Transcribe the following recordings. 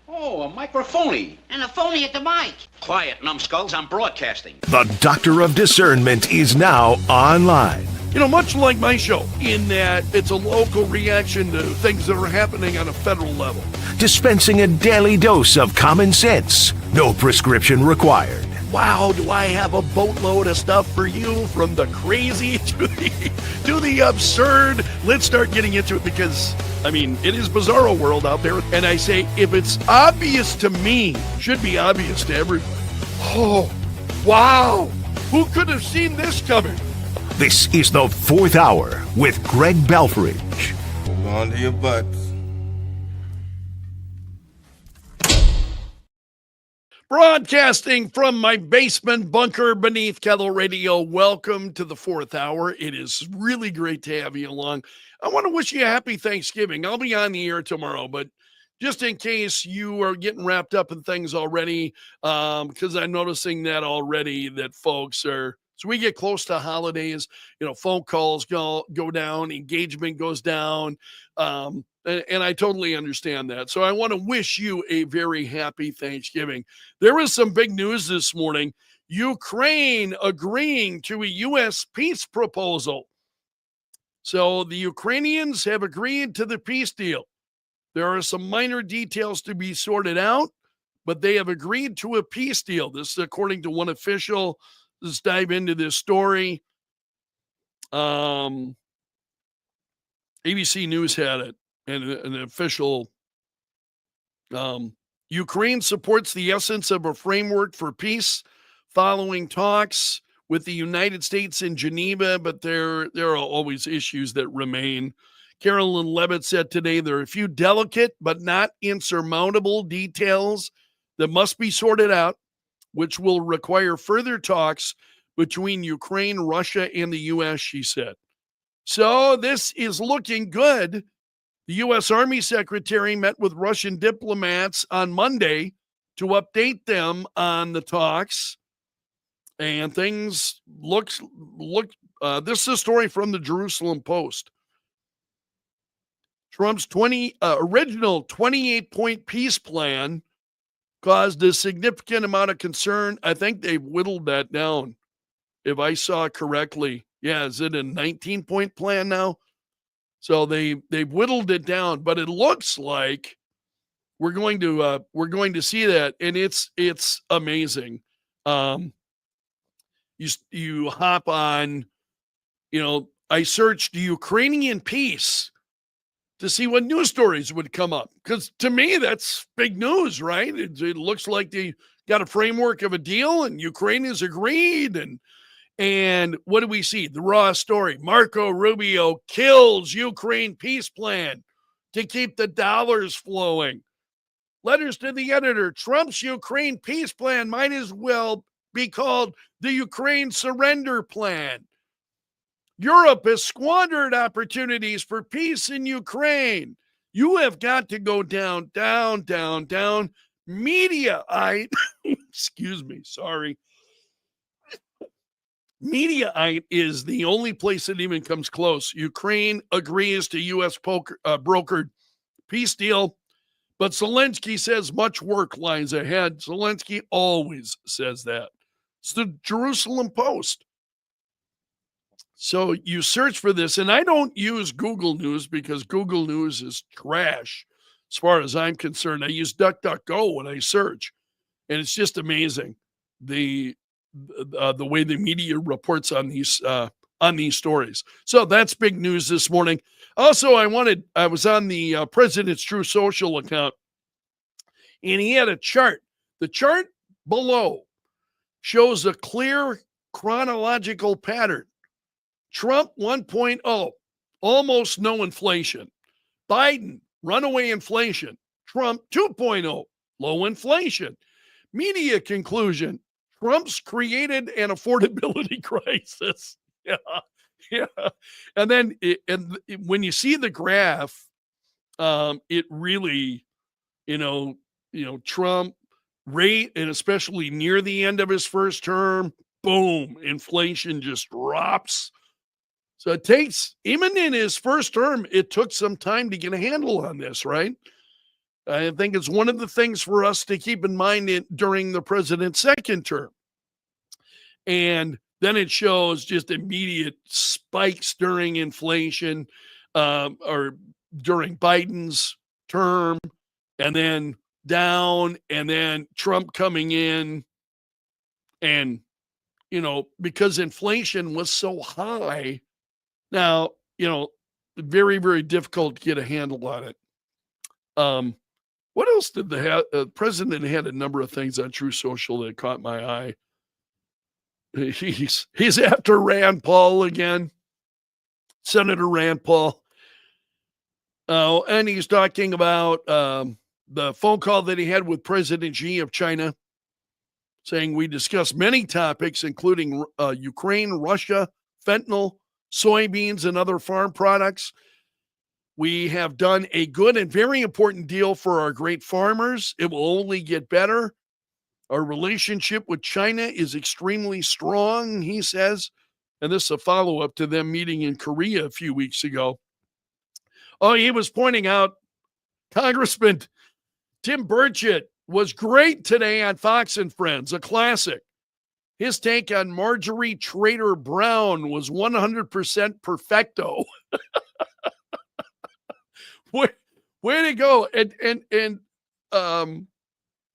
Oh, a microphony. And a phony at the mic. Quiet, numbskulls, I'm broadcasting. The Doctor of Discernment is now online. You know, much like my show, in that it's a local reaction to things that are happening on a federal level. Dispensing a daily dose of common sense. No prescription required. Wow, do I have a boatload of stuff for you, from the crazy to the absurd. Let's start getting into it because, I mean, it is bizarro world out there. And I say, if it's obvious to me, should be obvious to everybody. Oh, wow. Who could have seen this coming? This is the Fourth Hour with Greg Belfrage. Hold on to your butts. Broadcasting from my basement bunker beneath Kettle Radio. Welcome to the Fourth Hour. It is really great to have you along. I want to wish you a happy Thanksgiving. I'll be on the air tomorrow, but just in case you are getting wrapped up in things already, because I'm noticing that already, that folks are, so we get close to holidays, you know, phone calls go down, engagement goes down, and I totally understand that. So I want to wish you a very happy Thanksgiving. There was some big news this morning. Ukraine agreeing to a U.S. peace proposal. So the Ukrainians have agreed to the peace deal. There are some minor details to be sorted out, but they have agreed to a peace deal. This is according to one official. Let's dive into this story. ABC News had it, and an official. Ukraine supports the essence of a framework for peace following talks with the United States in Geneva, but there are always issues that remain. Carolyn Levitt said today there are a few delicate but not insurmountable details that must be sorted out, which will require further talks between Ukraine, Russia, and the U.S., she said. So this is looking good. The U.S. Army Secretary met with Russian diplomats on Monday to update them on the talks. And things look. This is a story from the Jerusalem Post. Trump's original 28-point peace plan caused a significant amount of concern. I think they've whittled that down, if I saw correctly. Yeah, is it a 19-point plan now? So they've whittled it down, but it looks like we're going to see that, and it's amazing. You hop on, you know, I searched Ukrainian peace to see what news stories would come up, because to me that's big news, right? It looks like they got a framework of a deal, and Ukraine has agreed, and what do we see? The raw story. Marco Rubio kills Ukraine peace plan to keep the dollars flowing. Letters to the editor. Trump's Ukraine peace plan might as well be called the Ukraine surrender plan. Europe has squandered opportunities for peace in Ukraine. You have got to go down, down, down, down. Mediaite, excuse me, sorry. Mediaite is the only place that even comes close. Ukraine agrees to U.S. brokered peace deal, but Zelensky says much work lies ahead. Zelensky always says that. It's the Jerusalem Post. So you search for this, and I don't use Google News because Google News is trash as far as I'm concerned. I use DuckDuckGo when I search, and it's just amazing the way the media reports on these stories. So that's big news this morning. Also, I was on the President's True Social account, and he had a chart. The chart below shows a clear chronological pattern. Trump 1.0, almost no inflation. Biden, runaway inflation. Trump 2.0, low inflation. Media conclusion, Trump's created an affordability crisis. Yeah. And then when you see the graph, it really, Trump rate, and especially near the end of his first term, boom, inflation just drops. So it takes, even in his first term, it took some time to get a handle on this, right? I think it's one of the things for us to keep in mind during the president's second term. And then it shows just immediate spikes during inflation or during Biden's term, and then down, and then Trump coming in. And, because inflation was so high, now, very, very difficult to get a handle on it. What else did the president had a number of things on True Social that caught my eye. He's after Rand Paul again, Senator Rand Paul. And he's talking about the phone call that he had with President Xi of China, saying we discussed many topics, including Ukraine, Russia, fentanyl, soybeans, and other farm products. We have done a good and very important deal for our great farmers. It will only get better. Our relationship with China is extremely strong, he says. And this is a follow-up to them meeting in Korea a few weeks ago. Oh, he was pointing out Congressman Tim Burchett was great today on Fox and Friends, a classic. His take on Marjorie Trader Brown was 100% perfecto. Way to go. And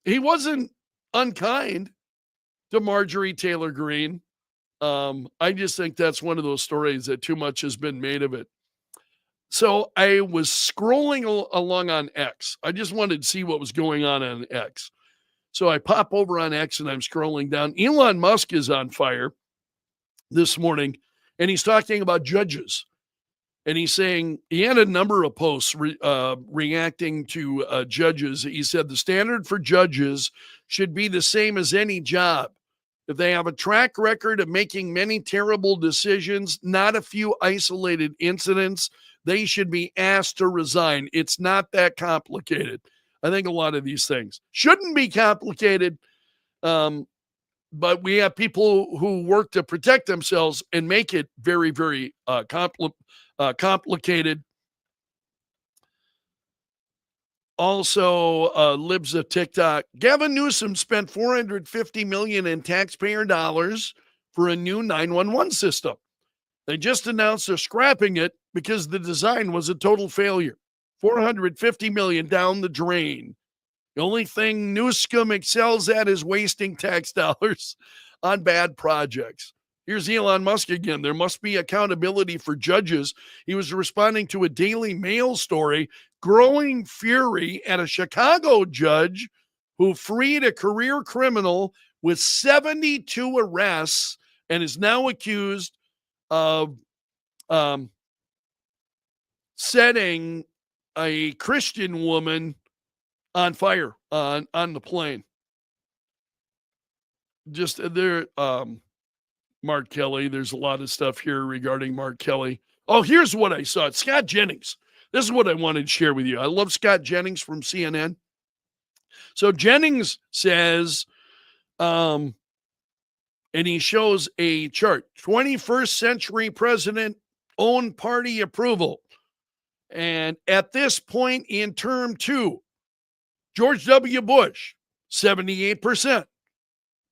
he wasn't unkind to Marjorie Taylor Greene. I just think that's one of those stories that too much has been made of it. So I was scrolling along on X. I just wanted to see what was going on X. So I pop over on X and I'm scrolling down. Elon Musk is on fire this morning, and he's talking about judges. And he's saying he had a number of posts reacting to judges. He said the standard for judges should be the same as any job. If they have a track record of making many terrible decisions, not a few isolated incidents, they should be asked to resign. It's not that complicated. I think a lot of these things shouldn't be complicated, but we have people who work to protect themselves and make it very, very complicated. Also, libs of TikTok. Gavin Newsom spent $450 million in taxpayer dollars for a new 911 system. They just announced they're scrapping it because the design was a total failure. $450 million down the drain. The only thing Newsom excels at is wasting tax dollars on bad projects. Here's Elon Musk again. There must be accountability for judges. He was responding to a Daily Mail story, growing fury at a Chicago judge who freed a career criminal with 72 arrests and is now accused of setting a Christian woman on fire on the plane. Just there, Mark Kelly. There's a lot of stuff here regarding Mark Kelly. Oh, here's what I saw. Scott Jennings. This is what I wanted to share with you. I love Scott Jennings from CNN. So Jennings says, and he shows a chart, 21st century president own party approval. And at this point in term 2, George W. Bush, 78%.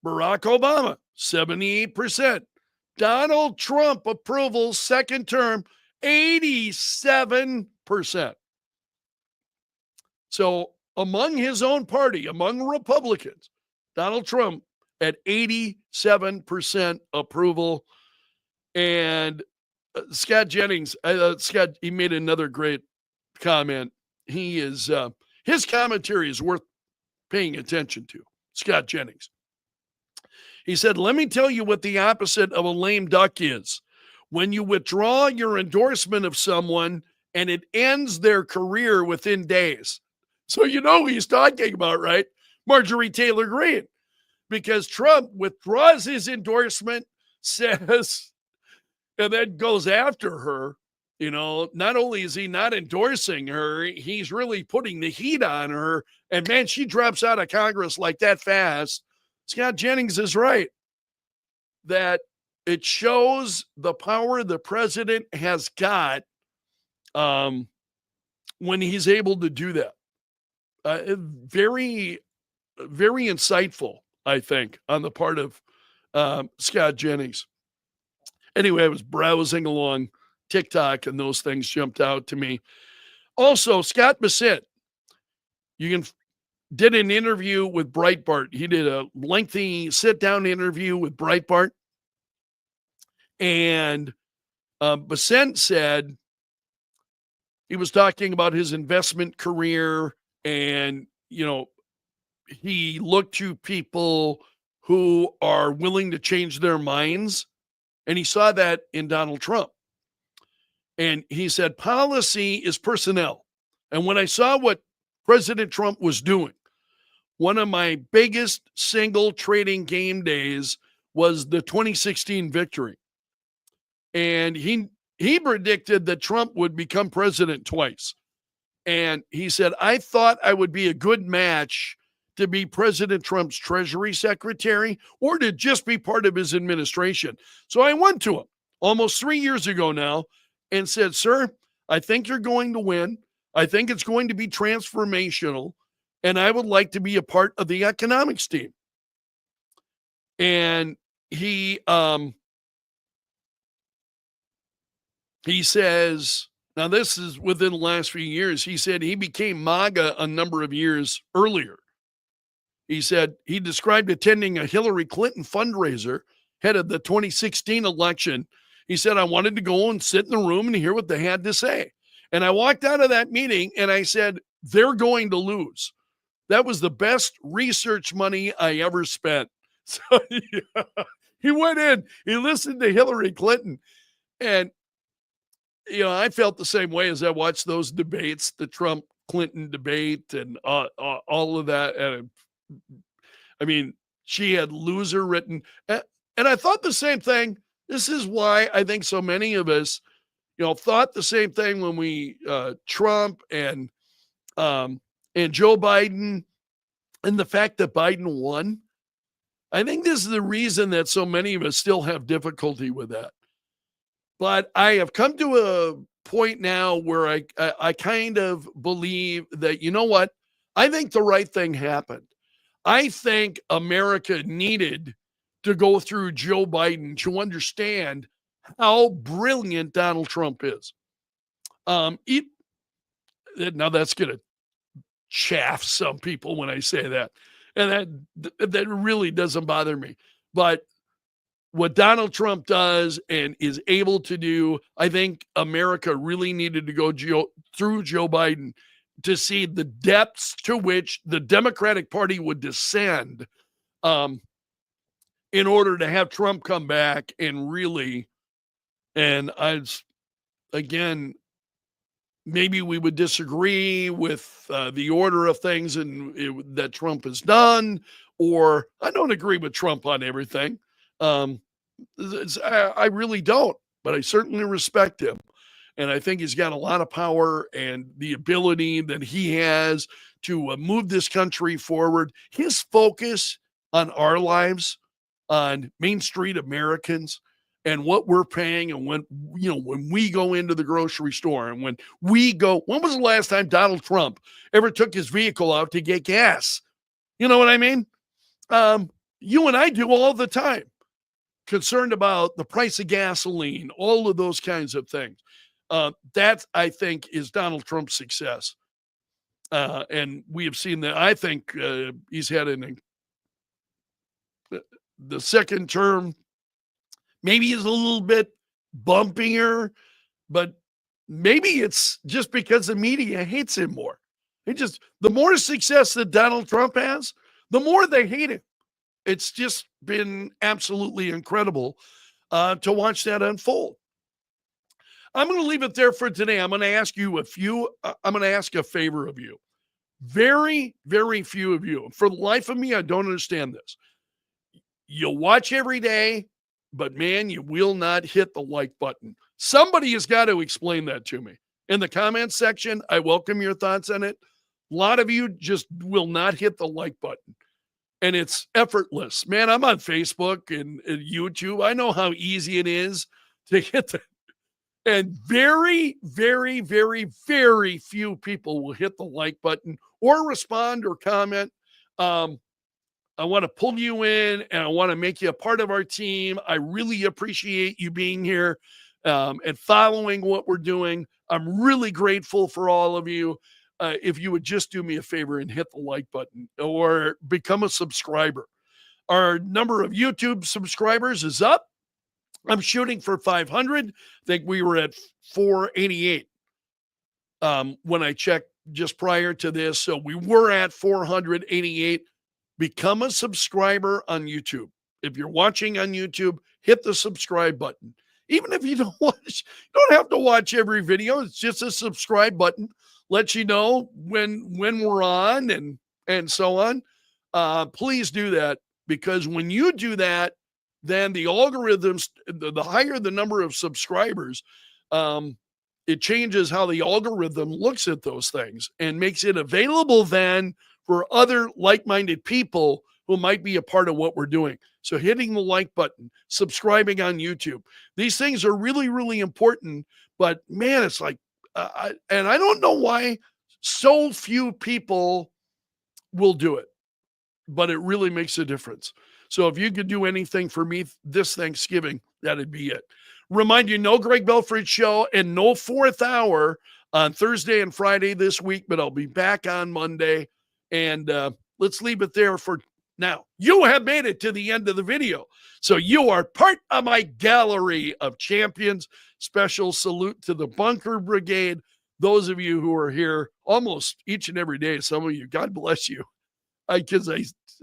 Barack Obama, 78%. Donald Trump approval second term, 87%. So among his own party, among Republicans, Donald Trump at 87% approval. And Scott Jennings, he made another great comment. He is, his commentary is worth paying attention to. Scott Jennings. He said, let me tell you what the opposite of a lame duck is. When you withdraw your endorsement of someone and it ends their career within days. So you know who he's talking about, right? Marjorie Taylor Greene. Because Trump withdraws his endorsement, says, and then goes after her. You know, not only is he not endorsing her, he's really putting the heat on her. And man, she drops out of Congress like that fast. Scott Jennings is right that it shows the power the president has got when he's able to do that. Very, very insightful, I think, on the part of Scott Jennings. Anyway, I was browsing along TikTok and those things jumped out to me. Also, Scott Bassett, did an interview with Breitbart. He did a lengthy sit-down interview with Breitbart. And Bassett said he was talking about his investment career and, he looked to people who are willing to change their minds. And he saw that in Donald Trump. And he said, policy is personnel. And when I saw what President Trump was doing, one of my biggest single trading game days was the 2016 victory. And he predicted that Trump would become president twice. And he said, I thought I would be a good match to be President Trump's Treasury Secretary or to just be part of his administration. So I went to him almost 3 years ago now and said, sir, I think you're going to win. I think it's going to be transformational. And I would like to be a part of the economics team. And he says, now this is within the last few years, he said he became MAGA a number of years earlier. He said he described attending a Hillary Clinton fundraiser ahead of the 2016 election. He said, I wanted to go and sit in the room and hear what they had to say. And I walked out of that meeting and I said, they're going to lose. That was the best research money I ever spent. So he went in, he listened to Hillary Clinton. And, I felt the same way as I watched those debates, the Trump-Clinton debate and all of that. And I mean, she had loser written. And I thought the same thing. This is why I think so many of us, thought the same thing when we Trump and Joe Biden and the fact that Biden won. I think this is the reason that so many of us still have difficulty with that. But I have come to a point now where I kind of believe that, you know what? I think the right thing happened. I think America needed to go through Joe Biden to understand how brilliant Donald Trump is. Now that's going to chaff some people when I say that. And that really doesn't bother me. But what Donald Trump does and is able to do, I think America really needed to go through Joe Biden to see the depths to which the Democratic Party would descend in order to have Trump come back and really, and again, maybe we would disagree with the order of things that Trump has done, or I don't agree with Trump on everything. I really don't, but I certainly respect him. And I think he's got a lot of power and the ability that he has to move this country forward. His focus on our lives, on Main Street Americans, and what we're paying, and when we go into the grocery store, and when was the last time Donald Trump ever took his vehicle out to get gas? You know what I mean? You and I do all the time. Concerned about the price of gasoline, all of those kinds of things. That, I think, is Donald Trump's success. And we have seen that. I think he's had the second term, maybe is a little bit bumpier, but maybe it's just because the media hates him more. The more success that Donald Trump has, the more they hate him. It's just been absolutely incredible to watch that unfold. I'm going to leave it there for today. I'm going to ask a favor of you. Very, very few of you. For the life of me, I don't understand this. You watch every day, but man, you will not hit the like button. Somebody has got to explain that to me. In the comments section, I welcome your thoughts on it. A lot of you just will not hit the like button. And it's effortless. Man, I'm on Facebook and YouTube. I know how easy it is to hit that. And very, very, very, very few people will hit the like button or respond or comment. I want to pull you in and I want to make you a part of our team. I really appreciate you being here and following what we're doing. I'm really grateful for all of you. If you would just do me a favor and hit the like button or become a subscriber. Our number of YouTube subscribers is up. I'm shooting for 500. I think we were at 488 when I checked just prior to this. So we were at 488. Become a subscriber on YouTube. If you're watching on YouTube, hit the subscribe button. Even if you don't watch, you don't have to watch every video. It's just a subscribe button. Lets you know when we're on and so on. Please do that, because when you do that, then the algorithms, the higher the number of subscribers, it changes how the algorithm looks at those things and makes it available then for other like-minded people who might be a part of what we're doing. So hitting the like button, subscribing on YouTube. These things are really, really important. But man, it's like, and I don't know why so few people will do it, but it really makes a difference. So if you could do anything for me this Thanksgiving, that'd be it. Remind you, no Greg Belfrage show and no fourth hour on Thursday and Friday this week, but I'll be back on Monday. And let's leave it there for now. You have made it to the end of the video. So you are part of my gallery of champions. Special salute to the Bunker Brigade. Those of you who are here almost each and every day, some of you, God bless you. Because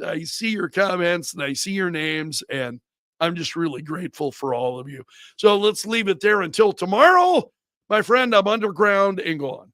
I see your comments and I see your names, and I'm just really grateful for all of you. So let's leave it there until tomorrow. My friend, I'm underground and go on.